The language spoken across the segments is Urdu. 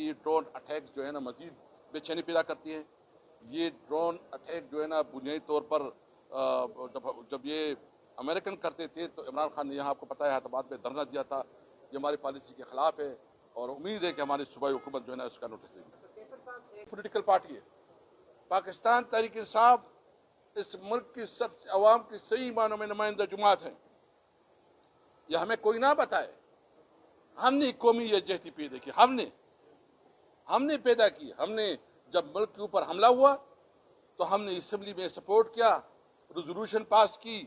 یہ ڈرون اٹیک جو ہے نا مزید بے چینی پیدا کرتی ہیں. یہ ڈرون اٹیک جو ہے نا بنیادی طور پر جب یہ امریکن کرتے تھے تو عمران خان نے یہاں آپ کو پتہ ہے حیدرآباد میں دھرنا دیا تھا. یہ ہماری پالیسی کے خلاف ہے اور امید ہے کہ ہماری صوبائی حکومت جو ہے نا اس کا نوٹس لے گی. پولیٹیکل پارٹی ہے پاکستان تحریک انصاف، اس ملک کی سب عوام کی صحیح معنوں میں نمائندہ جماعت ہے. یہ ہمیں کوئی نہ بتائے. ہم نے قومی یکجہتی پیدا کی، ہم نے پیدا کی. ہم نے جب ملک کے اوپر حملہ ہوا تو ہم نے اسمبلی میں سپورٹ کیا، ریزولوشن پاس کی.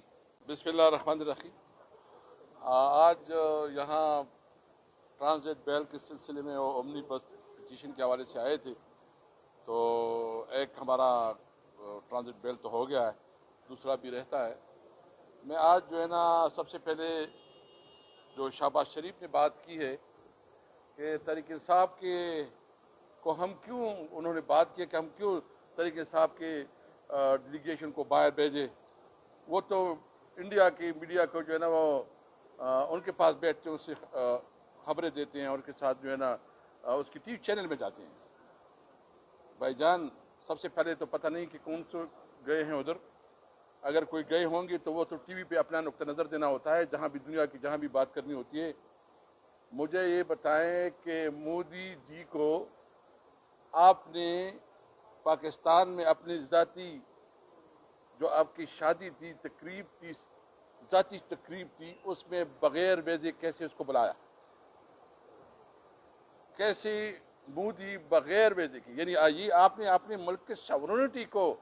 بسم اللہ الرحمن الرحیم. آج یہاں ٹرانزٹ بیل کے سلسلے میں اومنی بس پٹیشن کے حوالے سے آئے تھے. تو ایک ہمارا ٹرانزٹ بیل تو ہو گیا ہے، دوسرا بھی رہتا ہے. میں آج جو ہے نا سب سے پہلے جو شہباز شریف نے بات کی ہے کہ تحریک انصاف کے کو ہم کیوں انہوں نے بات کیا کہ ہم کیوں تحریک انصاف کے ڈیلیگیشن کو باہر بھیجے. وہ تو انڈیا کی میڈیا کو جو ہے نا وہ ان کے پاس بیٹھتے ہیں، اس سے خبریں دیتے ہیں اور ان کے ساتھ جو ہے نا اس کی ٹی وی چینل میں جاتے ہیں. بھائی جان سب سے پہلے تو پتہ نہیں کہ کون سے گئے ہیں ادھر. اگر کوئی گئے ہوں گے تو وہ تو ٹی وی پہ اپنا نقطہ نظر دینا ہوتا ہے، جہاں بھی دنیا کی جہاں بھی بات کرنی ہوتی ہے. مجھے یہ بتائیں کہ مودی جی کو آپ نے پاکستان میں اپنی ذاتی جو آپ کی شادی تھی، تقریب تھی، ذاتی تقریب تھی، اس میں بغیر ویزے کیسے اس کو بلایا؟ کیسے مودی بغیر ویزے کی؟ یعنی یہ آپ نے اپنے ملک کے ساورنٹی کو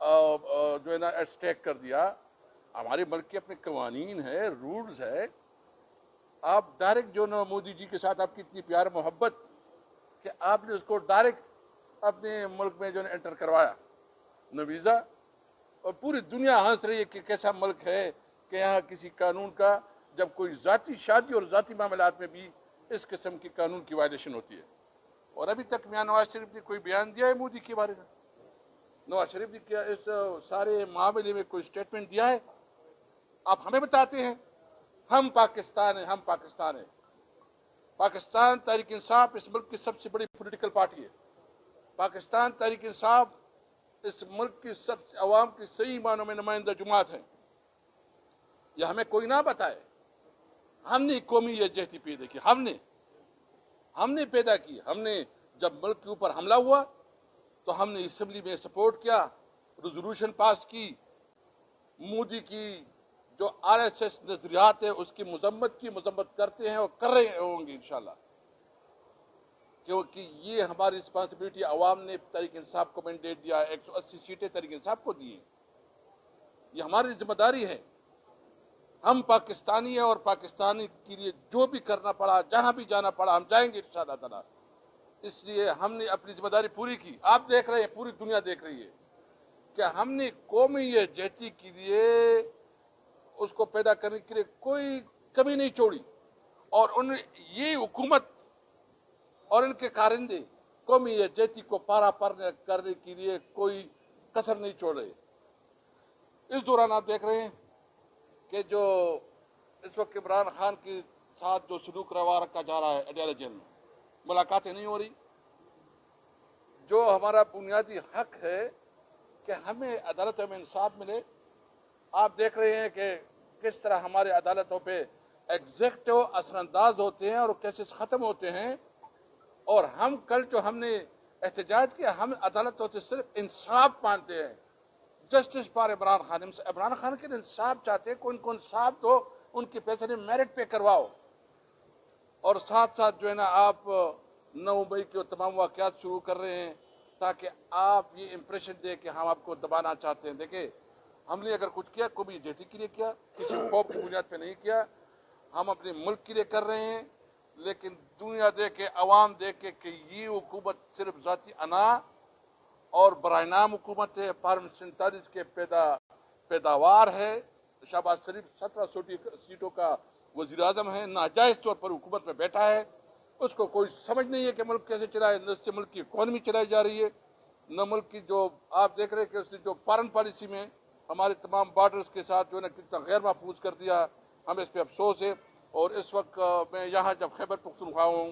جو ہے نا اسٹیک کر دیا. ہمارے ملک کے اپنے قوانین ہے، رولز ہے. آپ ڈائریکٹ جو نا مودی جی کے ساتھ آپ کی اتنی پیار محبت کہ آپ نے اس کو ڈائریکٹ اپنے ملک میں جو ہے انٹر کروایا، نہ ویزا. اور پوری دنیا ہنس رہی ہے کہ کیسا ملک ہے کہ یہاں کسی قانون کا جب کوئی ذاتی شادی اور ذاتی معاملات میں بھی اس قسم کی قانون کی وائلیشن ہوتی ہے. اور ابھی تک میاں نواز شریف نے کوئی بیان دیا ہے مودی کے بارے میں؟ نواز شریف نے کیا اس سارے معاملے میں کوئی سٹیٹمنٹ دیا ہے؟ آپ ہمیں بتاتے ہیں ہم پاکستان ہیں، ہم پاکستان ہیں. پاکستان تحریک انصاف اس ملک کی سب سے بڑی پولیٹیکل پارٹی ہے. پاکستان تحریک انصاف اس ملک کی سب عوام کی صحیح معنوں میں نمائندہ جماعت ہے. یہ ہمیں کوئی نہ بتائے. ہم نے قومی یکجہتی پیدا کی، ہم نے پیدا کی. ہم نے جب ملک کے اوپر حملہ ہوا تو ہم نے اسمبلی میں سپورٹ کیا، ریزولوشن پاس کی. مودی کی جو آر ایس ایس نظریات ہے اس کی مذمت کرتے ہیں اور کر رہے ہوں گے انشاءاللہ، کیونکہ یہ ہماری رسپانسبلٹی. عوام نے تحریک انصاف کو مینڈیٹ دیا ہے، 180 سیٹیں تحریک انصاف کو دی ہیں. یہ ہماری ذمہ داری ہے. ہم پاکستانی ہیں اور پاکستانی کے لیے جو بھی کرنا پڑا، جہاں بھی جانا پڑا، ہم جائیں گے انشاءاللہ تعالیٰ. اس لیے ہم نے اپنی ذمہ داری پوری کی. آپ دیکھ رہے ہیں، پوری دنیا دیکھ رہی ہے کہ ہم نے قومی یکجہتی کے لیے اس کو پیدا کرنے کے لیے کوئی کمی نہیں چھوڑی. اور یہ حکومت اور ان کے کارندے قومی یکجہتی کو پارا کرنے کے لیے کوئی کسر نہیں چھوڑ رہے. اس دوران آپ دیکھ رہے ہیں کہ جو اس وقت عمران خان کے ساتھ جو سلوک روا رکھا جا رہا ہے اڈیالہ جیل میں، ملاقاتیں نہیں ہو رہی. جو ہمارا بنیادی حق ہے کہ ہمیں عدالتوں میں انصاف ملے. آپ دیکھ رہے ہیں کہ کس طرح ہمارے عدالتوں پہ ایگزیکٹو اثر انداز ہوتے ہیں اور کیسز ختم ہوتے ہیں. اور ہم کل جو ہم نے احتجاج کیا، ہم عدالتوں سے صرف انصاف مانتے ہیں. Justice for Imran Khan. عمران خان کے انصاف چاہتے ہیں، ان کو انصاف دو، ان کے فیصلے میرٹ پہ کرواؤ. اور ساتھ ساتھ جو ہے نا آپ 9 مئی کے تمام واقعات شروع کر رہے ہیں تاکہ آپ یہ امپریشن دیں کہ ہم آپ کو دبانا چاہتے ہیں. دیکھیں، ہم نے اگر کچھ کیا قومی یکجہتی کے لیے کیا، کسی خوف کی بنیاد پہ نہیں کیا. ہم اپنے ملک کے لیے کر رہے ہیں. لیکن دنیا دیکھے، عوام دیکھے کہ یہ حکومت صرف ذاتی انا اور برائے نام حکومت ہے. فارم 47 کے پیداوار ہے. شہباز شریف 17 سیٹوں کا وزیر اعظم ہے، ناجائز طور پر حکومت میں بیٹھا ہے. اس کو کوئی سمجھ نہیں ہے کہ ملک کیسے چلائے. نہ سے ملک کی اکانومی چلائی جا رہی ہے، نہ ملک کی جو آپ دیکھ رہے ہیں کہ اس نے جو فارن پالیسی میں ہمارے تمام بارڈرز کے ساتھ جو ہے نا کتنا غیر محفوظ کر دیا. ہمیں اس پہ افسوس ہے. اور اس وقت میں یہاں جب خیبر پختونخوا ہوں